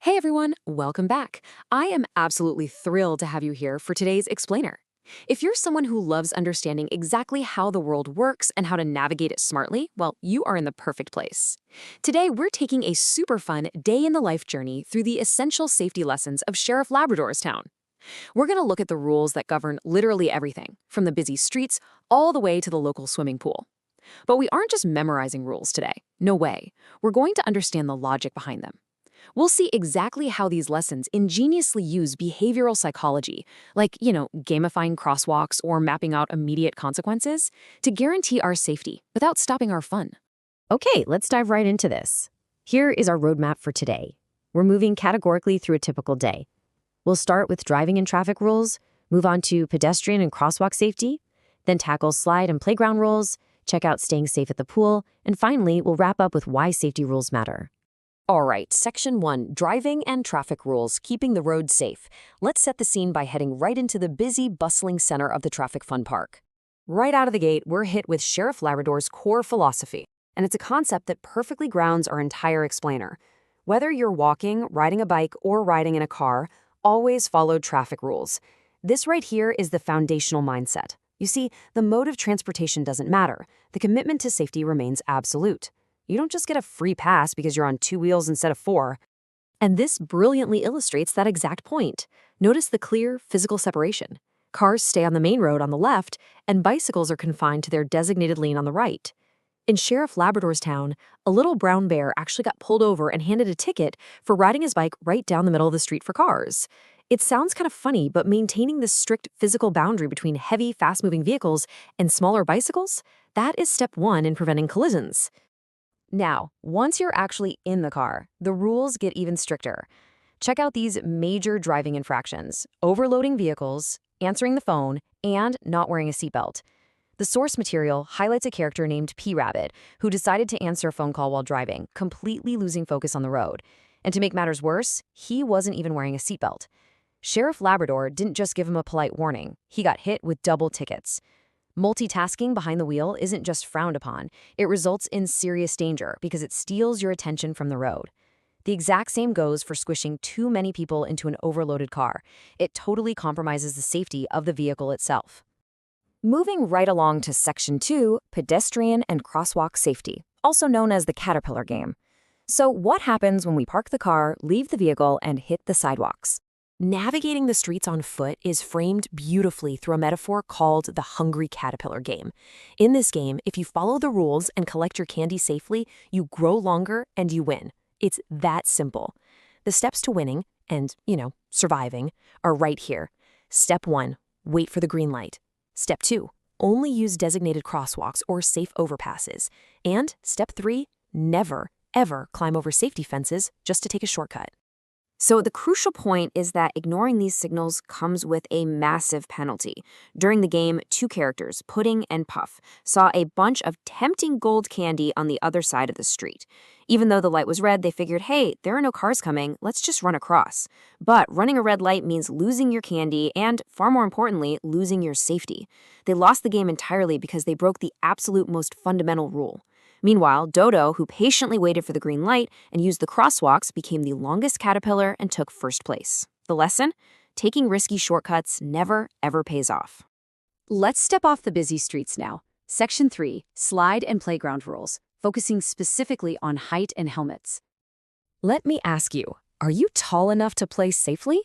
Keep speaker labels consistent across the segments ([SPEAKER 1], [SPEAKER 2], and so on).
[SPEAKER 1] Hey everyone, welcome back. I am absolutely thrilled to have you here for today's explainer. If you're someone who loves understanding exactly how the world works and how to navigate it smartly, well, you are in the perfect place. Today, we're taking a super fun day in the life journey through the essential safety lessons of Sheriff Labrador's town. We're going to look at the rules that govern literally everything, from the busy streets all the way to the local swimming pool. But we aren't just memorizing rules today. No way. We're going to understand the logic behind them. We'll see exactly how these lessons ingeniously use behavioral psychology, like, gamifying crosswalks or mapping out immediate consequences, to guarantee our safety without stopping our fun.
[SPEAKER 2] Okay, let's dive right into this. Here is our roadmap for today. We're moving categorically through a typical day. We'll start with driving and traffic rules, move on to pedestrian and crosswalk safety, then tackle slide and playground rules, check out staying safe at the pool, and finally, we'll wrap up with why safety rules matter.
[SPEAKER 3] All right, Section 1, Driving and Traffic Rules, Keeping the Road Safe. Let's set the scene by heading right into the busy, bustling center of the traffic fun park. Right out of the gate, we're hit with Sheriff Labrador's core philosophy, and it's a concept that perfectly grounds our entire explainer. Whether you're walking, riding a bike, or riding in a car, always follow traffic rules. This right here is the foundational mindset. You see, the mode of transportation doesn't matter. The commitment to safety remains absolute. You don't just get a free pass because you're on 2 wheels instead of 4. And this brilliantly illustrates that exact point. Notice the clear physical separation. Cars stay on the main road on the left, and bicycles are confined to their designated lane on the right. In Sheriff Labrador's town, a little brown bear actually got pulled over and handed a ticket for riding his bike right down the middle of the street for cars. It sounds kind of funny, but maintaining this strict physical boundary between heavy, fast-moving vehicles and smaller bicycles, that is step 1 in preventing collisions. Now, once you're actually in the car, the rules get even stricter. Check out these major driving infractions: overloading vehicles, answering the phone, and not wearing a seatbelt. The source material highlights a character named P-Rabbit who decided to answer a phone call while driving, completely losing focus on the road. And to make matters worse, he wasn't even wearing a seatbelt. Sheriff Labrador didn't just give him a polite warning, he got hit with double tickets. Multitasking behind the wheel isn't just frowned upon, it results in serious danger because it steals your attention from the road. The exact same goes for squishing too many people into an overloaded car. It totally compromises the safety of the vehicle itself. Moving right along to Section 2, Pedestrian and Crosswalk Safety, also known as the Caterpillar game. So what happens when we park the car, leave the vehicle, and hit the sidewalks? Navigating the streets on foot is framed beautifully through a metaphor called the hungry caterpillar game. In this game, if you follow the rules and collect your candy safely, you grow longer and you win. It's that simple. The steps to winning and, surviving are right here. Step 1, wait for the green light. Step 2, only use designated crosswalks or safe overpasses. And Step 3, never, ever climb over safety fences just to take a shortcut. So the crucial point is that ignoring these signals comes with a massive penalty. During the game, 2 characters, Pudding and Puff, saw a bunch of tempting gold candy on the other side of the street. Even though the light was red, they figured, hey, there are no cars coming, let's just run across. But running a red light means losing your candy and, far more importantly, losing your safety. They lost the game entirely because they broke the absolute most fundamental rule. Meanwhile, Dodo, who patiently waited for the green light and used the crosswalks, became the longest caterpillar and took first place. The lesson? Taking risky shortcuts never, ever pays off.
[SPEAKER 1] Let's step off the busy streets now. Section 3, Slide and Playground Rules, focusing specifically on height and helmets. Let me ask you, are you tall enough to play safely?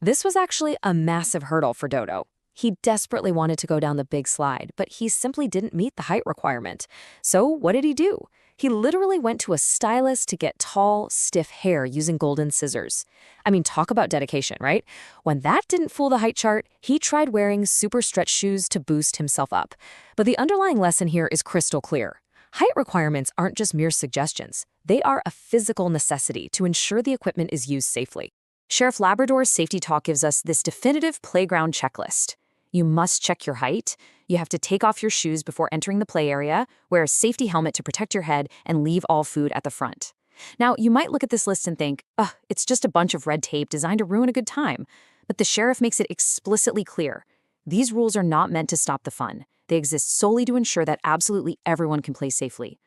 [SPEAKER 1] This was actually a massive hurdle for Dodo. He desperately wanted to go down the big slide, but he simply didn't meet the height requirement. So what did he do? He literally went to a stylist to get tall, stiff hair using golden scissors. I mean, talk about dedication, right? When that didn't fool the height chart, he tried wearing super stretch shoes to boost himself up. But the underlying lesson here is crystal clear. Height requirements aren't just mere suggestions. They are a physical necessity to ensure the equipment is used safely. Sheriff Labrador's safety talk gives us this definitive playground checklist. You must check your height. You have to take off your shoes before entering the play area, wear a safety helmet to protect your head, and leave all food at the front. Now, you might look at this list and think, it's just a bunch of red tape designed to ruin a good time. But the sheriff makes it explicitly clear. These rules are not meant to stop the fun. They exist solely to ensure that absolutely everyone can play safely.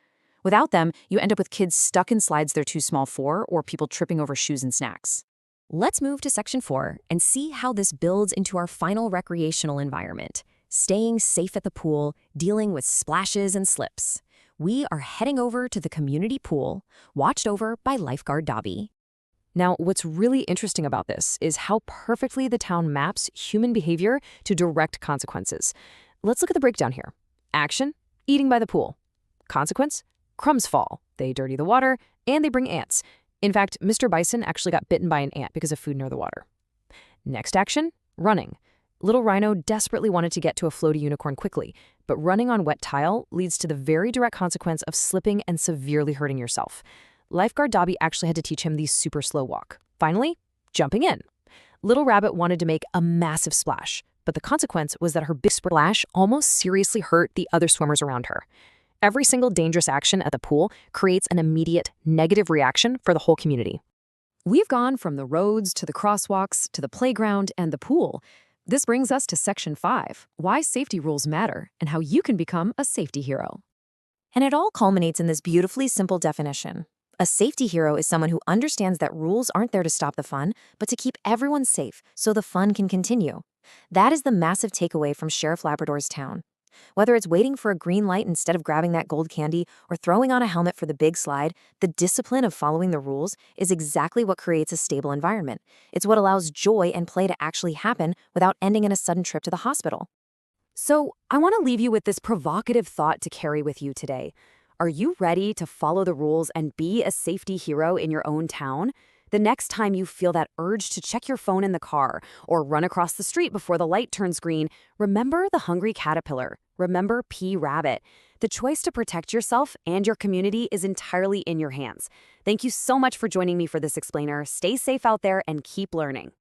[SPEAKER 1] Without them, you end up with kids stuck in slides they're too small for or people tripping over shoes and snacks.
[SPEAKER 2] Let's move to Section 4 and see how this builds into our final recreational environment, staying safe at the pool, dealing with splashes and slips. We are heading over to the community pool, watched over by lifeguard Dobby.
[SPEAKER 3] Now, what's really interesting about this is how perfectly the town maps human behavior to direct consequences. Let's look at the breakdown here. Action, eating by the pool. Consequence, crumbs fall. They dirty the water, and they bring ants. In fact, Mr. Bison actually got bitten by an ant because of food near the water. Next action, running. Little Rhino desperately wanted to get to a floaty unicorn quickly, but running on wet tile leads to the very direct consequence of slipping and severely hurting yourself. Lifeguard Dobby actually had to teach him the super slow walk. Finally, jumping in. Little Rabbit wanted to make a massive splash, but the consequence was that her big splash almost seriously hurt the other swimmers around her. Every single dangerous action at the pool creates an immediate negative reaction for the whole community.
[SPEAKER 1] We've gone from the roads to the crosswalks to the playground and the pool. This brings us to Section 5, why safety rules matter and how you can become a safety hero.
[SPEAKER 2] And it all culminates in this beautifully simple definition. A safety hero is someone who understands that rules aren't there to stop the fun, but to keep everyone safe so the fun can continue. That is the massive takeaway from Sheriff Labrador's town. Whether it's waiting for a green light instead of grabbing that gold candy or throwing on a helmet for the big slide, the discipline of following the rules is exactly what creates a stable environment. It's what allows joy and play to actually happen without ending in a sudden trip to the hospital.
[SPEAKER 1] So, I want to leave you with this provocative thought to carry with you today. Are you ready to follow the rules and be a safety hero in your own town? The next time you feel that urge to check your phone in the car or run across the street before the light turns green, remember the hungry caterpillar. Remember P. Rabbit. The choice to protect yourself and your community is entirely in your hands. Thank you so much for joining me for this explainer. Stay safe out there and keep learning.